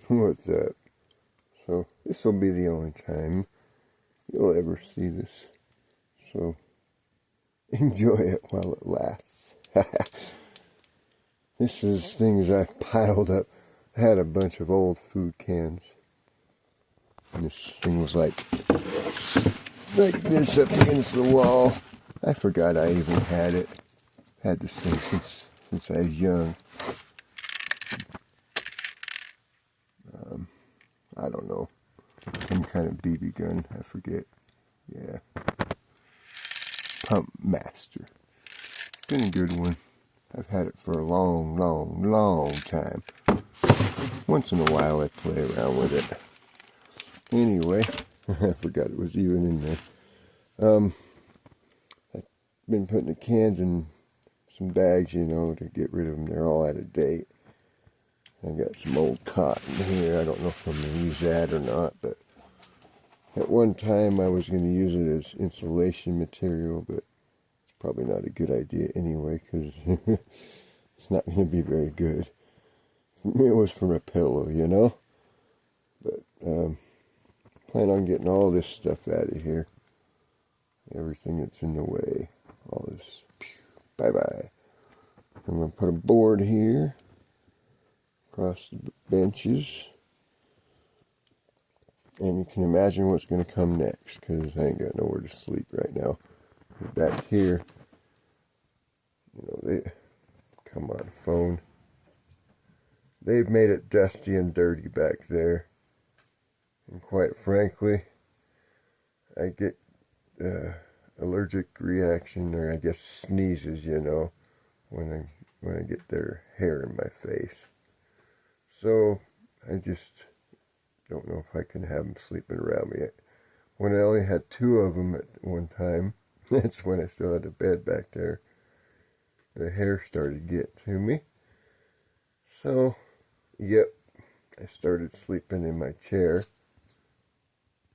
What's that? So this will be the only time you'll ever see this. So enjoy it while it lasts. This is things I've piled up. I had a bunch of old food cans. And this thing was like this up against the wall. I forgot I even had it. Had this thing since I was young. I don't know. Some kind of BB gun. I forget. Yeah. Pump Master. Been a good one. I've had it for a long time. Once in a while I play around with it. Anyway, I forgot it was even in there. I've been putting the cans in some bags, to get rid of them. They're all out of date. I got some old cotton here. I don't know if I'm going to use that or not, but at one time I was going to use it as insulation material, but it's probably not a good idea anyway, because it's not going to be very good. It was from a pillow, but plan on getting all this stuff out of here. Everything that's in the way. All this. Bye-bye. I'm going to put a board here across the benches. And you can imagine what's going to come next, because I ain't got nowhere to sleep right now. Back here, come on, phone. They've made it dusty and dirty back there. And quite frankly, I get allergic reaction, or I guess sneezes, when I get their hair in my face. So I just don't know if I can have them sleeping around me. When I only had 2 of them at one time, that's when I still had the bed back there. The hair started getting to me. So, yep, I started sleeping in my chair.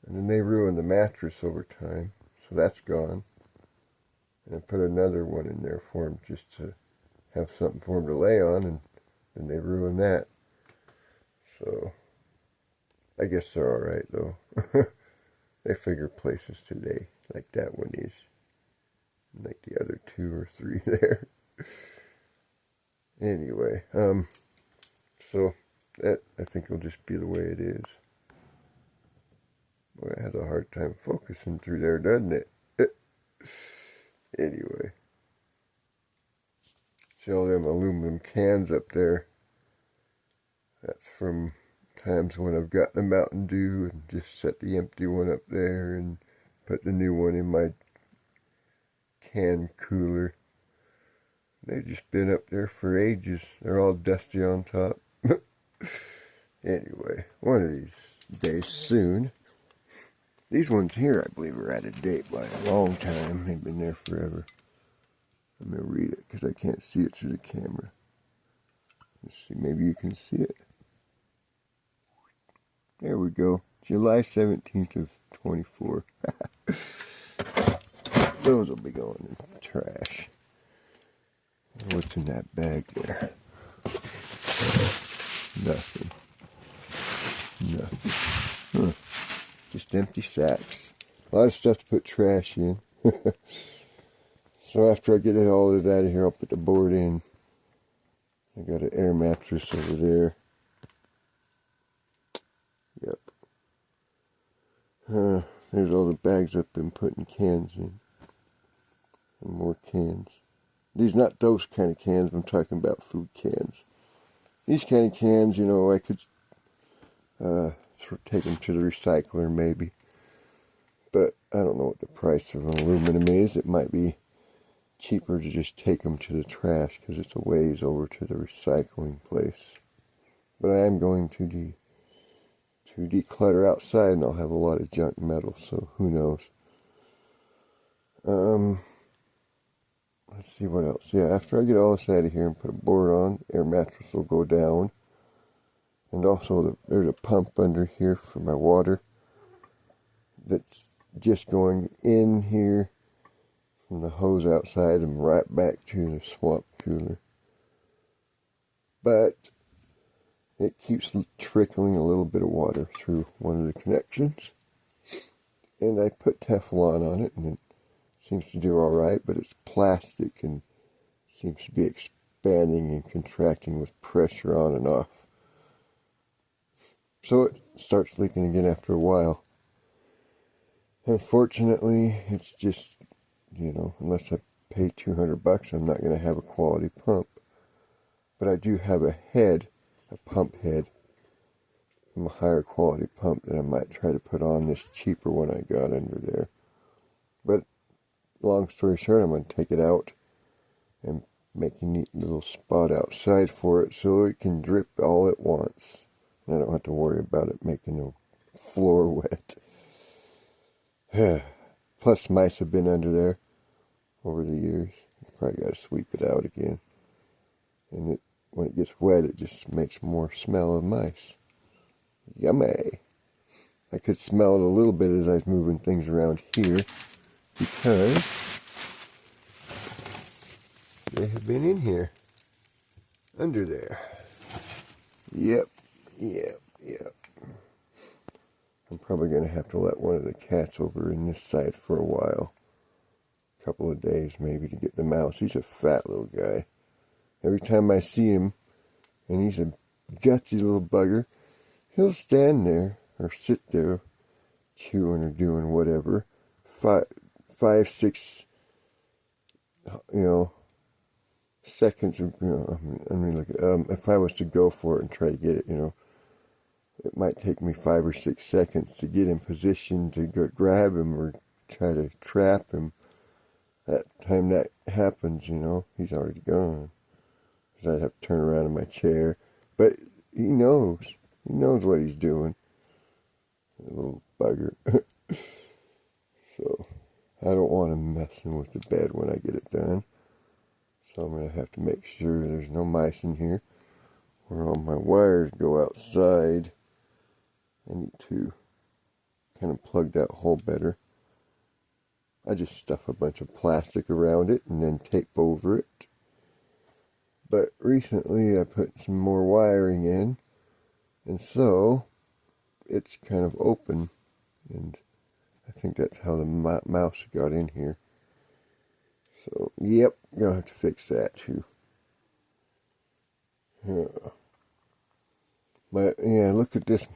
And then they ruined the mattress over time, so that's gone. And I put another one in there for them just to have something for them to lay on, and then they ruined that. So, I guess they're alright though. They figure places today, like that one is. Like the other 2 or 3 there. Anyway, so that I think will just be the way it is. Boy, I had a hard time focusing through there, doesn't it? Anyway. See all them aluminum cans up there? That's from times when I've gotten a Mountain Dew and just set the empty one up there and put the new one in my can cooler. They've just been up there for ages. They're all dusty on top. Anyway, one of these days soon. These ones here, I believe, are out of date by a long time. They've been there forever. I'm going to read it because I can't see it through the camera. Let's see, maybe you can see it. There we go. July 17th of 24. Those will be going in the trash. What's in that bag there? Nothing. Huh. Just empty sacks. A lot of stuff to put trash in. So after I get all of that out of here, I'll put the board in. I got an air mattress over there. Yep. There's all the bags I've been putting cans in. And more cans. These not those kind of cans, I'm talking about food cans. These kind of cans, I could take them to the recycler maybe. But I don't know what the price of aluminum is. It might be cheaper to just take them to the trash because it's a ways over to the recycling place. But I am going to declutter outside, and I'll have a lot of junk metal, so who knows. Let's see what else. Yeah, after I get all this out of here and put a board on, air mattress will go down. And also there's a pump under here for my water that's just going in here from the hose outside and right back to the swamp cooler. But it keeps trickling a little bit of water through one of the connections. And I put Teflon on it, and it seems to do all right, but it's plastic and seems to be expanding and contracting with pressure on and off. So it starts leaking again after a while. Unfortunately, it's just, unless I pay $200, I'm not going to have a quality pump. But I do have a pump head from a higher quality pump that I might try to put on this cheaper one I got under there. But long story short, I'm going to take it out and make a neat little spot outside for it so it can drip all at once. And I don't have to worry about it making the floor wet. Plus, mice have been under there over the years. Probably got to sweep it out again. And when it gets wet, it just makes more smell of mice. Yummy. I could smell it a little bit as I was moving things around here because they have been in here. Under there. Yep. I'm probably going to have to let one of the cats over in this side for a while. A couple of days maybe to get the mouse. He's a fat little guy. Every time I see him, and he's a gutsy little bugger, he'll stand there or sit there chewing or doing whatever. 5, 6, seconds. If I was to go for it and try to get it, it might take me 5 or 6 seconds to get in position to go grab him or try to trap him. That time that happens, he's already gone. Because I'd have to turn around in my chair. But he knows. He knows what he's doing. The little bugger. So, I don't want him messing with the bed when I get it done. So I'm going to have to make sure there's no mice in here. Where all my wires go outside. I need to kind of plug that hole better. I just stuff a bunch of plastic around it and then tape over it. But recently I put some more wiring in, and so it's kind of open, and I think that's how the mouse got in here. So, yep, gonna have to fix that too. But yeah, look at this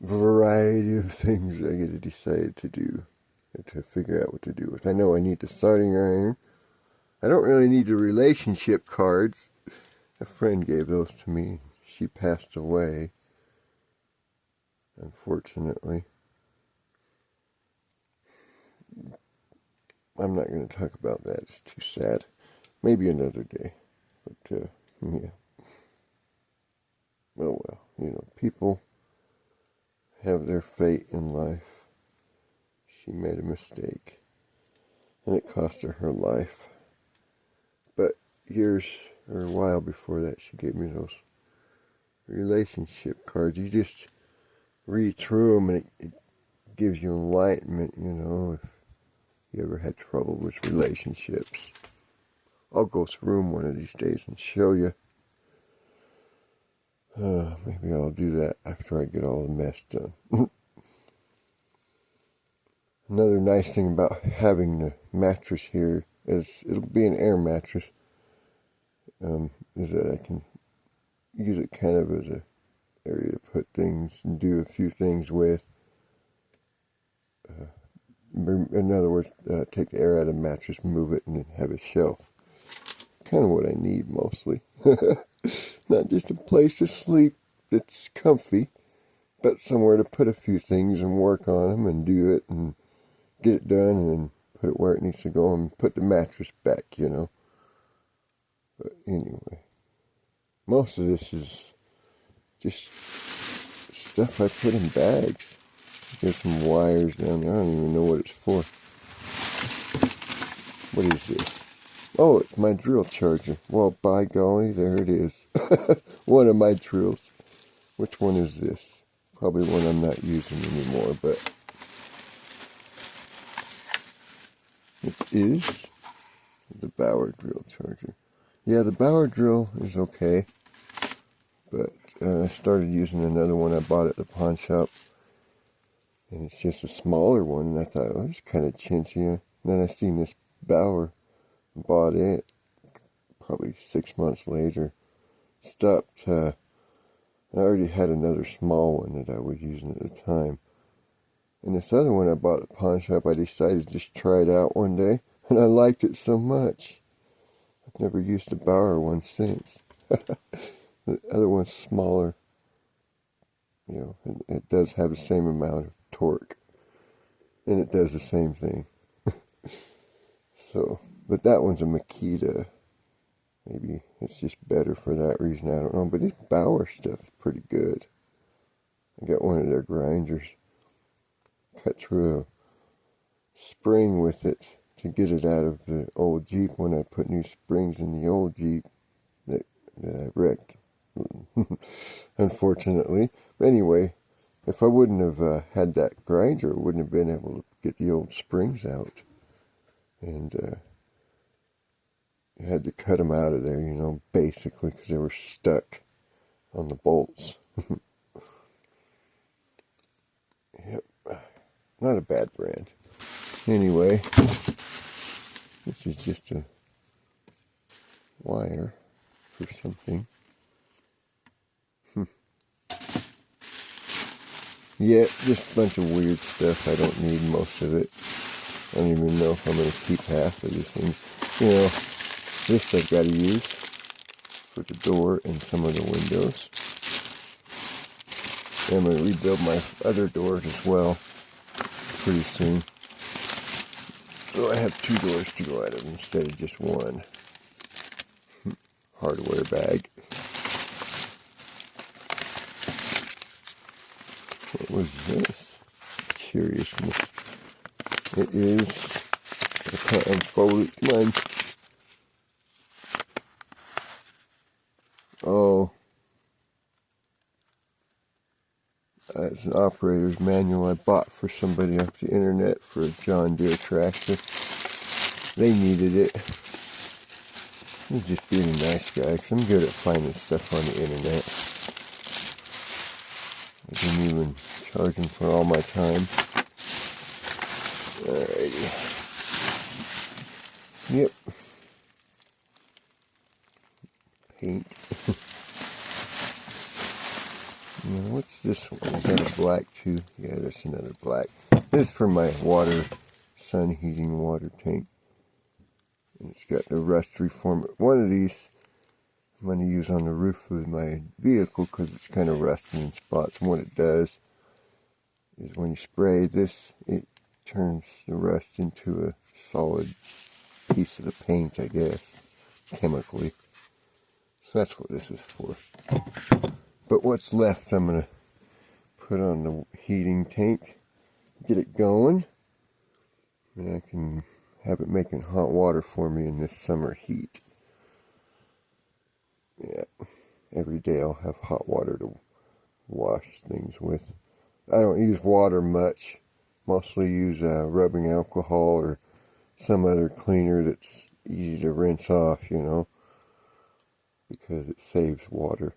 variety of things I get to decide to do, to figure out what to do with. I know I need the soldering iron. I don't really need the relationship cards. A friend gave those to me. She passed away, unfortunately. I'm not going to talk about that. It's too sad. Maybe another day. But, yeah. Oh well, people have their fate in life. She made a mistake, and it cost her life. But years or a while before that, she gave me those relationship cards. You just read through them, and it gives you enlightenment, if you ever had trouble with relationships. I'll go through them one of these days and show you. Maybe I'll do that after I get all the mess done. Another nice thing about having the mattress here is it'll be an air mattress. Is that I can use it kind of as a area to put things and do a few things with. In other words, take the air out of the mattress, move it, and then have a shelf. Kind of what I need mostly. Not just a place to sleep that's comfy, but somewhere to put a few things and work on them and do it and get it done and then put it where it needs to go and put the mattress back, But anyway, most of this is just stuff I put in bags. There's some wires down there. I don't even know what it's for. What is this? Oh, it's my drill charger. Well, by golly, there it is. One of my drills. Which one is this? Probably one I'm not using anymore, but it is the Bauer drill charger. Yeah, the Bauer drill is okay, but I started using another one I bought at the pawn shop. And it's just a smaller one. And I thought, oh, it's kind of chintzy. And then I seen this Bauer, bought it probably 6 months later. Stopped. I already had another small one that I was using at the time. And this other one I bought at the pawn shop, I decided to just try it out one day. And I liked it so much. I've never used a Bauer one since. The other one's smaller. You know, it does have the same amount of torque. And it does the same thing. So, but that one's a Makita. Maybe it's just better for that reason. I don't know. But this Bauer stuff's pretty good. I got one of their grinders. Cut through a spring with it to get it out of the old Jeep when I put new springs in the old Jeep that I wrecked. Unfortunately. But anyway, if I wouldn't have had that grinder, I wouldn't have been able to get the old springs out. And I had to cut them out of there, you know, basically, because they were stuck on the bolts. Yep. Not a bad brand. Anyway, this is just a wire for something. Yeah, just a bunch of weird stuff. I don't need most of it. I don't even know if I'm going to keep half of these things. You know, this I've got to use for the door and some of the windows. And I'm going to rebuild my other doors as well pretty soon. So I have 2 doors to go out of instead of just one. Hardware bag. What was this? Curiousness. It is. I can't unfold it. Come on. Oh. It's an operator's manual I bought for somebody off the internet for a John Deere tractor. They needed it. He's just being a nice guy, because I'm good at finding stuff on the internet. I didn't even charge him for all my time. Alrighty. Yep. Paint. Now, what's this one? Is that a black too? Yeah, that's another black. This is for my sun heating water tank. And it's got the rust reformer. One of these I'm going to use on the roof of my vehicle because it's kind of rusty in spots. And what it does is when you spray this, it turns the rust into a solid piece of the paint, I guess, chemically. So that's what this is for. But what's left, I'm going to put on the heating tank, get it going, and I can have it making hot water for me in this summer heat. Yeah, every day I'll have hot water to wash things with. I don't use water much, mostly use rubbing alcohol or some other cleaner that's easy to rinse off, you know, because it saves water.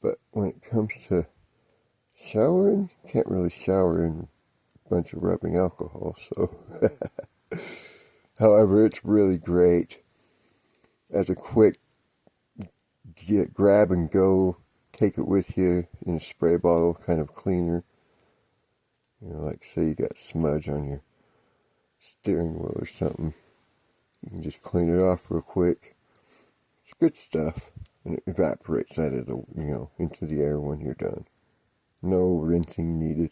But when it comes to showering, can't really shower in a bunch of rubbing alcohol, so. However, it's really great as a quick grab and go, take it with you in a spray bottle kind of cleaner. You know, like say you got smudge on your steering wheel or something. You can just clean it off real quick. It's good stuff. And it evaporates out of the, you know, into the air when you're done. No rinsing needed.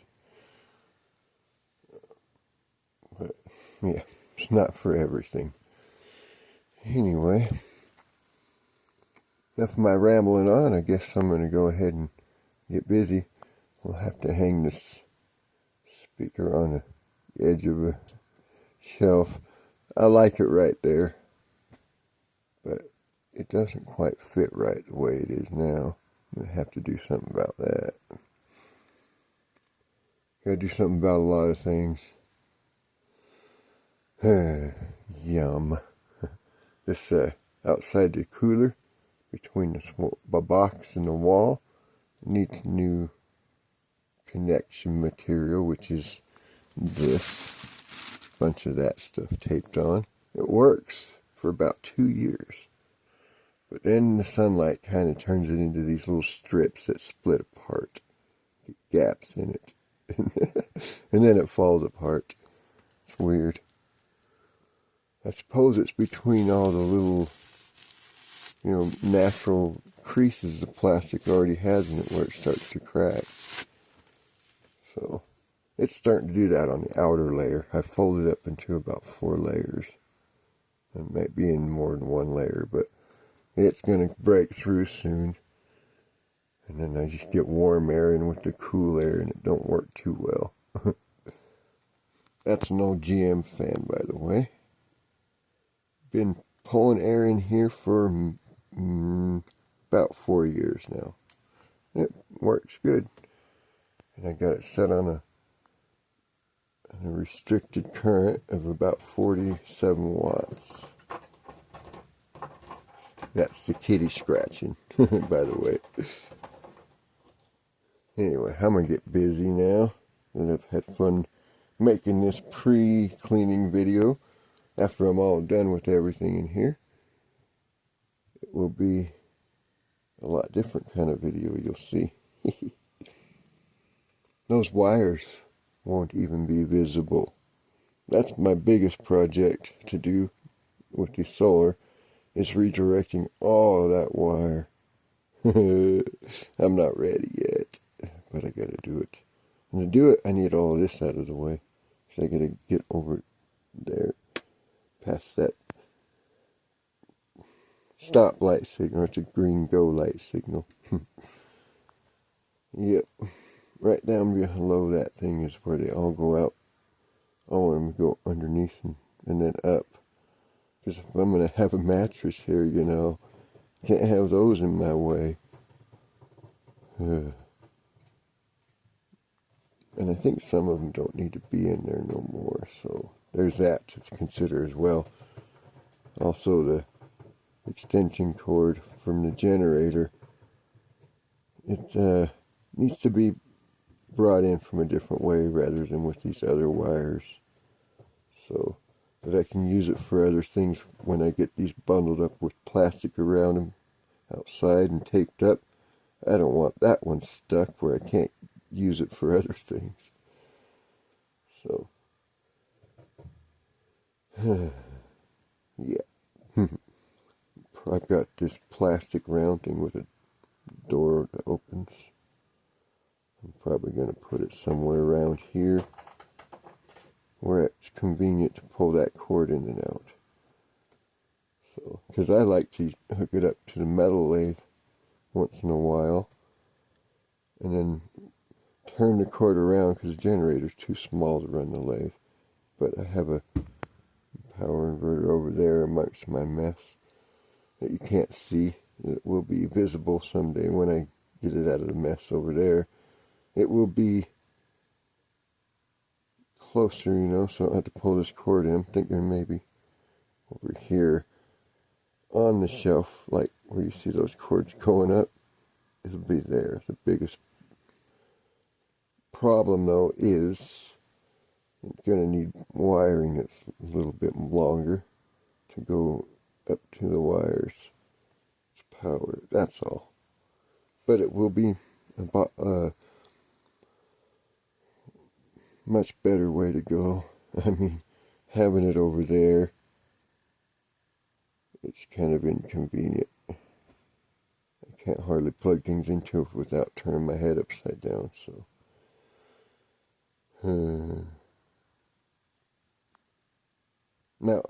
But, yeah, it's not for everything. Anyway, enough of my rambling on. I guess I'm going to go ahead and get busy. We'll have to hang this speaker on the edge of a shelf. I like it right there. But it doesn't quite fit right the way it is now. I'm going to have to do something about that. Got to do something about a lot of things. Yum. This outside the cooler between the box and the wall. It needs new connection material, which is this. Bunch of that stuff taped on. It works for about 2 years. But then the sunlight kind of turns it into these little strips that split apart. Get gaps in it. And then it falls apart. It's weird. I suppose it's between all the little, natural creases the plastic already has in it where it starts to crack. So, it's starting to do that on the outer layer. I folded it up into about 4 layers. It might be in more than 1 layer, but it's going to break through soon. And then I just get warm air in with the cool air, and it don't work too well. That's an old GM fan, by the way. Been pulling air in here for about 4 years now. It works good. And I got it set on a restricted current of about 47 watts. That's the kitty scratching, by the way. Anyway, I'm going to get busy now. And I've had fun making this pre-cleaning video. After I'm all done with everything in here, it will be a lot different kind of video you'll see. Those wires won't even be visible. That's my biggest project to do with the solar, is redirecting all of that wire. I'm not ready yet, but I gotta do it. And to do it, I need all this out of the way. So I gotta get over there, past that stop light signal. It's a green go light signal. Yep. Right down below that thing is where they all go out. I want them to go underneath and then up. Because if I'm going to have a mattress here, can't have those in my way. And I think some of them don't need to be in there no more. So there's that to consider as well. Also the extension cord from the generator. It needs to be brought in from a different way rather than with these other wires. So that I can use it for other things when I get these bundled up with plastic around them outside and taped up. I don't want that one stuck where I can't use it for other things. So, yeah. I've got this plastic round thing with a door that opens. I'm probably going to put it somewhere around here where it's convenient to pull that cord in and out. So, because I like to hook it up to the metal lathe once in a while and then turn the cord around because the generator's too small to run the lathe. But I have a power inverter over there amongst my mess that you can't see. It will be visible someday when I get it out of the mess over there. It will be closer, so I don't have to pull this cord in. I'm thinking maybe over here on the shelf, like where you see those cords going up, it'll be there. The biggest problem, though, is it's going to need wiring that's a little bit longer to go up to the wires to power it. That's all. But it will be a much better way to go. I mean, having it over there, it's kind of inconvenient. I can't hardly plug things into it without turning my head upside down, so. Now,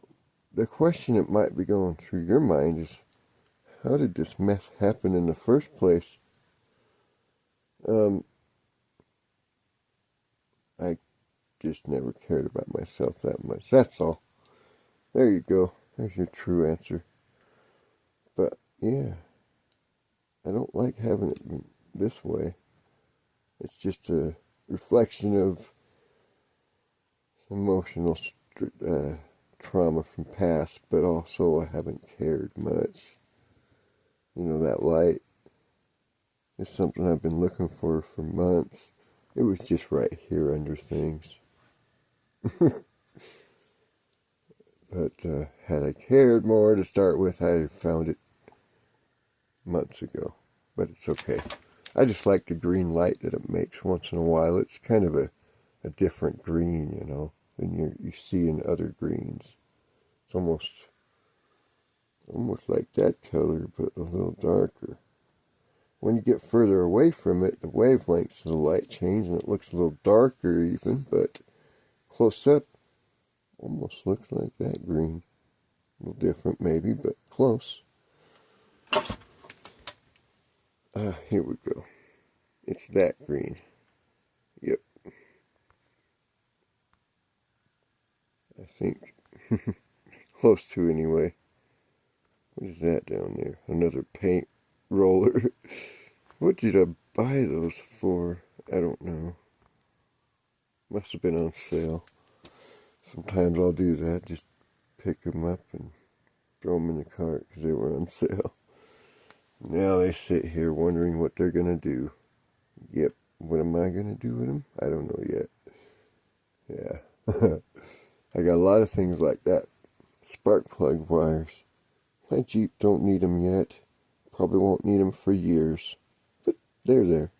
the question that might be going through your mind is, how did this mess happen in the first place? I just never cared about myself that much. That's all. There you go. There's your true answer. But, yeah. I don't like having it this way. It's just a reflection of emotional trauma from past, but also I haven't cared much. You know, that light is something I've been looking for months. It was just right here under things. But had I cared more to start with, I'd have found it months ago. But it's okay. I just like the green light that it makes once in a while. It's kind of a different green, you know, than you see in other greens. It's almost like that color, but a little darker. When you get further away from it, the wavelengths of the light change and it looks a little darker even, but close up, almost looks like that green. A little different maybe, but close. Here we go. It's that green. Yep. I think. Close to anyway. What is that down there? Another paint roller. What did I buy those for? I don't know. Must have been on sale. Sometimes I'll do that. Just pick them up and throw them in the cart because they were on sale. Now they sit here wondering what they're going to do. Yep. What am I going to do with them? I don't know yet. Yeah. I got a lot of things like that. Spark plug wires. My Jeep don't need them yet. Probably won't need them for years. But they're there.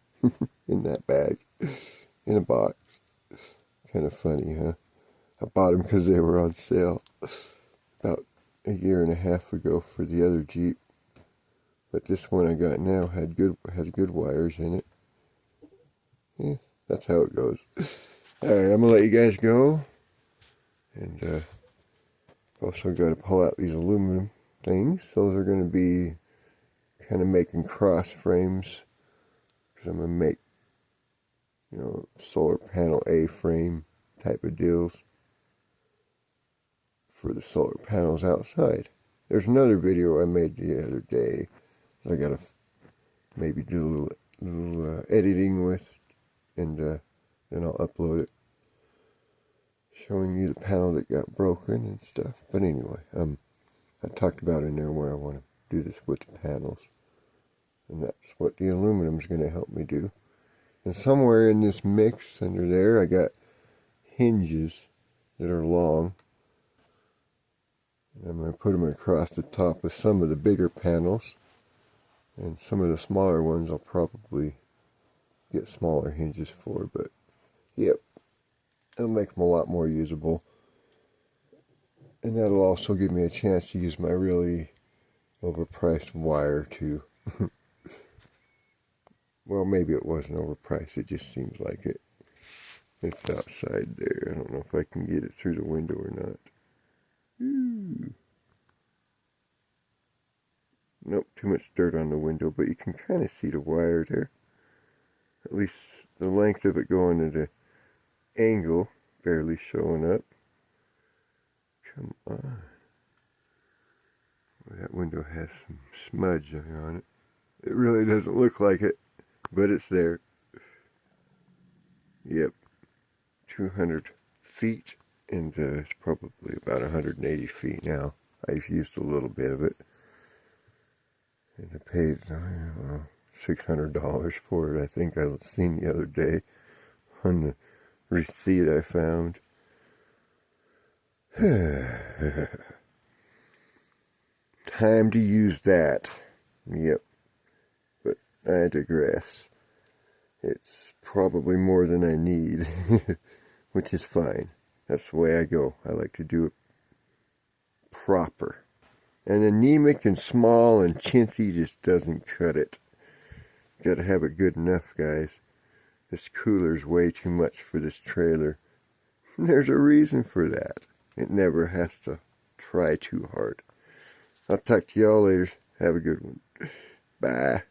In that bag. In a box. Kind of funny, huh? I bought them because they were on sale about a year and a half ago for the other Jeep. But this one I got now has good wires in it. Yeah, that's how it goes. Alright, I'm going to let you guys go. And also got to pull out these aluminum things. Those are going to be kind of making cross frames. Because I'm going to make, you know, solar panel A-frame type of deals for the solar panels outside. There's another video I made the other day I got to maybe do a little editing with, and then I'll upload it, showing you the panel that got broken and stuff. But anyway, I talked about in there where I want to do this with the panels, and that's what the aluminum is going to help me do. And somewhere in this mix under there, I got hinges that are long. And I'm going to put them across the top of some of the bigger panels. And some of the smaller ones I'll probably get smaller hinges for. But, yep, it'll make them a lot more usable. And that'll also give me a chance to use my really overpriced wire too. Well, maybe it wasn't overpriced. It just seems like it. It's outside there. I don't know if I can get it through the window or not. Ooh. Nope, too much dirt on the window, but you can kind of see the wire there. At least the length of it going at an angle, barely showing up. Come on. Well, that window has some smudge on it. It really doesn't look like it, but it's there. Yep, 200 feet, and it's probably about 180 feet now. I've used a little bit of it. And I paid $600 for it. I think I seen the other day on the receipt I found. Time to use that. Yep. But I digress. It's probably more than I need, which is fine. That's the way I go. I like to do it proper. And anemic and small and chintzy just doesn't cut it. Gotta have it good enough, guys. This cooler's way too much for this trailer. There's a reason for that. It never has to try too hard. I'll talk to y'all later. Have a good one. Bye.